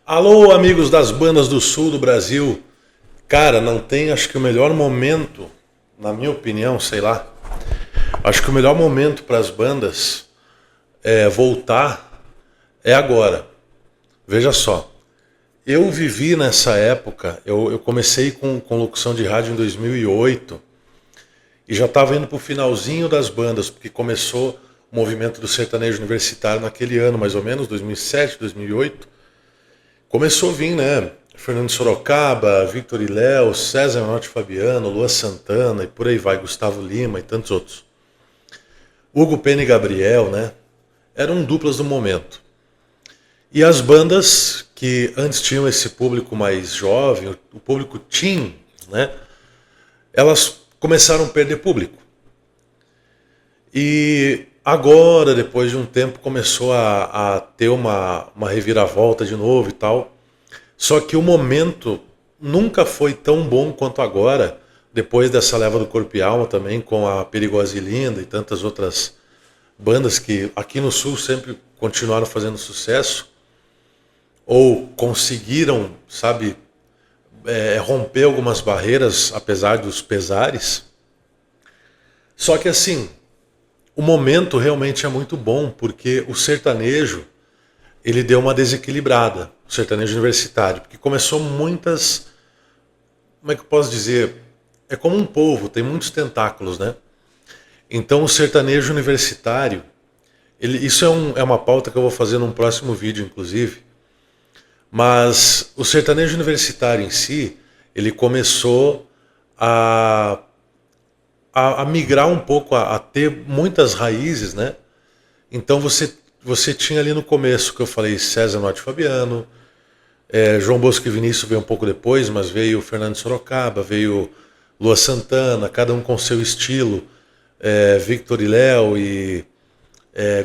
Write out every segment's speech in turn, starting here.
Alô, amigos das bandas do sul do Brasil. Cara, não tem, acho que o melhor momento, na minha opinião, sei lá. Acho que o melhor momento para as bandas voltar é agora. Veja só, eu vivi nessa época, eu comecei com locução de rádio em 2008 e já estava indo para o finalzinho das bandas, porque começou o movimento do sertanejo universitário naquele ano, mais ou menos, 2007, 2008. Começou a vir, né? Fernando Sorocaba, Victor e Léo, César Menotti Fabiano, Lua Santana e por aí vai, Gustavo Lima e tantos outros. Hugo Pena e Gabriel, né? Eram duplas do momento. E as bandas que antes tinham esse público mais jovem, o público teen, né? Elas começaram a perder público. E agora, depois de um tempo, começou a ter uma reviravolta de novo e tal. Só que o momento nunca foi tão bom quanto agora, depois dessa leva do Corpo e Alma também, com a Perigosa e Linda e tantas outras bandas que aqui no Sul sempre continuaram fazendo sucesso, ou conseguiram, sabe, romper algumas barreiras, apesar dos pesares. Só que assim, o momento realmente é muito bom, porque o sertanejo, ele deu uma desequilibrada, o sertanejo universitário, porque começou muitas, como é que eu posso dizer, é como um polvo, tem muitos tentáculos, né? Então o sertanejo universitário, isso é uma pauta que eu vou fazer num próximo vídeo, inclusive, mas o sertanejo universitário em si, ele começou a migrar um pouco, a ter muitas raízes, né? Então você tinha ali no começo, que eu falei, César Menotti Fabiano, João Bosco e Vinícius veio um pouco depois, mas veio Fernando Sorocaba, veio Lua Santana, cada um com seu estilo, Victor e Léo e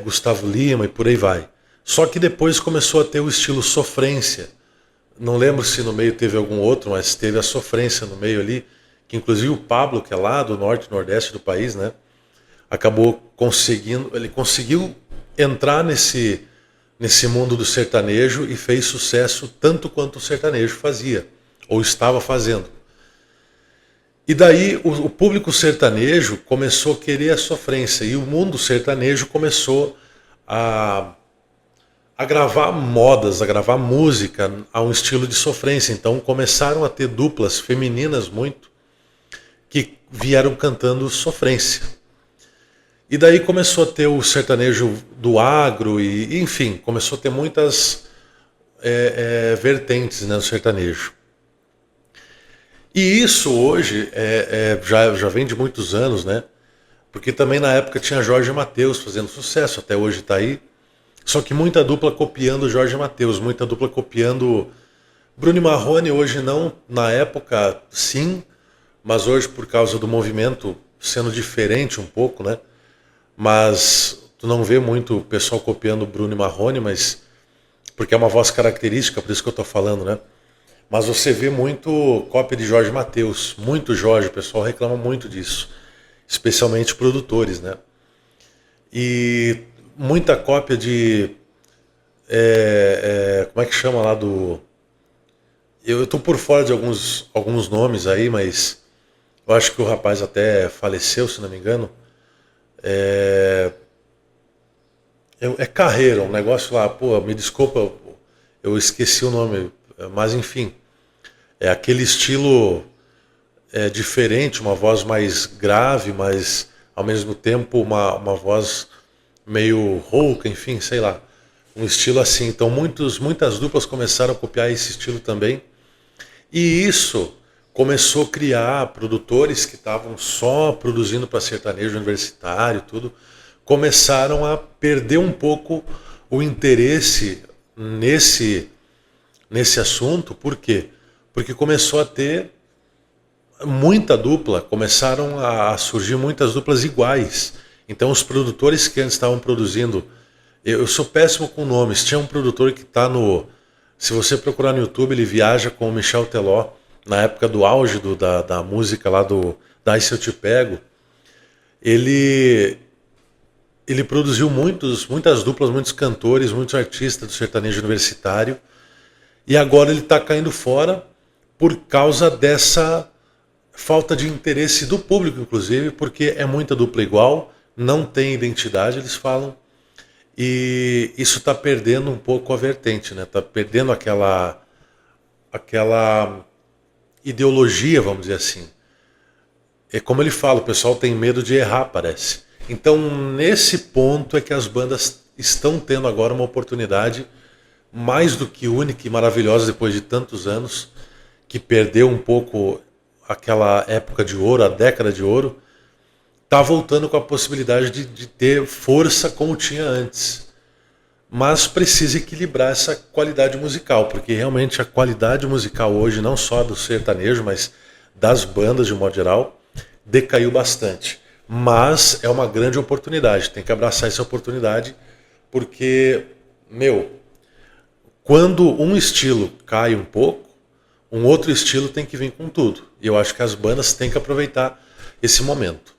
Gustavo Lima e por aí vai. Só que depois começou a ter o estilo sofrência. Não lembro se no meio teve algum outro, mas teve a sofrência no meio ali, que inclusive o Pablo, que é lá do norte e nordeste do país, né, acabou conseguindo, ele conseguiu entrar nesse mundo do sertanejo e fez sucesso tanto quanto o sertanejo fazia, ou estava fazendo. E daí o público sertanejo começou a querer a sofrência, e o mundo sertanejo começou a gravar modas, a gravar música a um estilo de sofrência. Então começaram a ter duplas femininas muito que vieram cantando sofrência. E daí começou a ter o sertanejo do agro e enfim, começou a ter muitas vertentes, né, no sertanejo. E isso hoje já vem de muitos anos, né? Porque também na época tinha Jorge Mateus fazendo sucesso, até hoje está aí. Só que muita dupla copiando Jorge Mateus, muita dupla copiando Bruno e Marrone, hoje não, na época sim, mas hoje por causa do movimento sendo diferente um pouco, né? Mas tu não vê muito o pessoal copiando Bruno e Marrone, mas porque é uma voz característica, por isso que eu tô falando, né? Mas você vê muito cópia de Jorge Mateus, muito Jorge, o pessoal reclama muito disso, especialmente produtores, né? E muita cópia de como é que chama lá do... Eu tô por fora de alguns nomes aí, mas eu acho que o rapaz até faleceu, se não me engano. É Carreira, um negócio lá, pô, me desculpa, eu esqueci o nome, mas enfim, é aquele estilo diferente, uma voz mais grave, mas ao mesmo tempo uma voz meio rouca, enfim, sei lá, um estilo assim. Então muitas duplas começaram a copiar esse estilo também, e isso começou a criar produtores que estavam só produzindo para sertanejo universitário, tudo, começaram a perder um pouco o interesse nesse assunto. Por quê? Porque começou a ter muita dupla, começaram a surgir muitas duplas iguais. Então os produtores que antes estavam produzindo, eu sou péssimo com nomes, tinha um produtor que está no... Se você procurar no YouTube, ele viaja com o Michel Teló, na época do auge da música lá do Daí Se Eu Te Pego. Ele produziu muitas duplas, muitos cantores, muitos artistas do sertanejo universitário. E agora ele está caindo fora por causa dessa falta de interesse do público, inclusive, porque é muita dupla igual, não tem identidade, eles falam, e isso está perdendo um pouco a vertente, né? Está perdendo aquela ideologia, vamos dizer assim. É como ele fala, o pessoal tem medo de errar, parece. Então, nesse ponto é que as bandas estão tendo agora uma oportunidade mais do que única e maravilhosa depois de tantos anos, que perdeu um pouco aquela época de ouro, a década de ouro, está voltando com a possibilidade de ter força como tinha antes. Mas precisa equilibrar essa qualidade musical, porque realmente a qualidade musical hoje, não só do sertanejo, mas das bandas de um modo geral, decaiu bastante. Mas é uma grande oportunidade, tem que abraçar essa oportunidade, porque, meu, quando um estilo cai um pouco, um outro estilo tem que vir com tudo. E eu acho que as bandas têm que aproveitar esse momento.